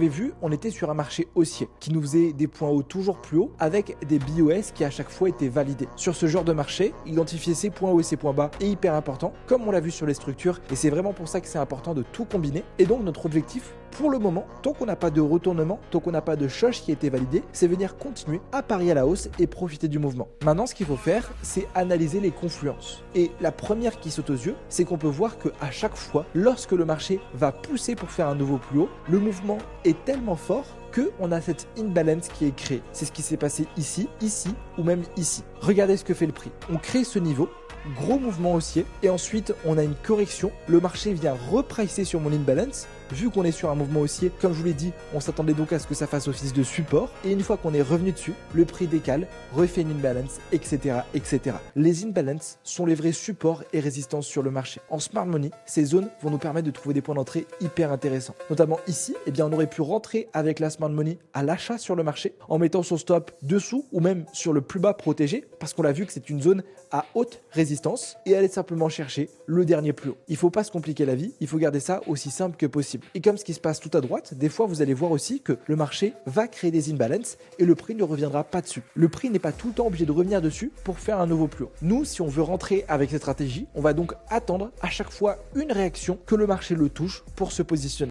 Vous avez vu, on était sur un marché haussier qui nous faisait des points hauts toujours plus hauts avec des BOS qui à chaque fois étaient validés. Sur ce genre de marché, identifier ces points hauts et ces points bas est hyper important, comme on l'a vu sur les structures, et c'est vraiment pour ça que c'est important de tout combiner. Et donc notre objectif, pour le moment, tant qu'on n'a pas de retournement, tant qu'on n'a pas de choc qui a été validé, c'est venir continuer à parier à la hausse et profiter du mouvement. Maintenant, ce qu'il faut faire, c'est analyser les confluences. Et la première qui saute aux yeux, c'est qu'on peut voir qu'à chaque fois, lorsque le marché va pousser pour faire un nouveau plus haut, le mouvement est tellement fort qu'on a cette imbalance qui est créée. C'est ce qui s'est passé ici, ici ou même ici. Regardez ce que fait le prix. On crée ce niveau, gros mouvement haussier, et ensuite on a une correction. Le marché vient repricer sur mon imbalance. Vu qu'on est sur un mouvement haussier, comme je vous l'ai dit, on s'attendait donc à ce que ça fasse office de support. Et une fois qu'on est revenu dessus, le prix décale, refait une imbalance, etc., etc. Les imbalances sont les vrais supports et résistances sur le marché. En smart money, ces zones vont nous permettre de trouver des points d'entrée hyper intéressants. Notamment ici, eh bien, on aurait pu rentrer avec la smart money à l'achat sur le marché en mettant son stop dessous ou même sur le plus bas protégé parce qu'on l'a vu que c'est une zone à haute résistance et aller simplement chercher le dernier plus haut. Il ne faut pas se compliquer la vie, il faut garder ça aussi simple que possible. Et comme ce qui se passe tout à droite, des fois vous allez voir aussi que le marché va créer des imbalances et le prix ne reviendra pas dessus. Le prix n'est pas tout le temps obligé de revenir dessus pour faire un nouveau plus haut. Nous, si on veut rentrer avec cette stratégie, on va donc attendre à chaque fois une réaction que le marché le touche pour se positionner.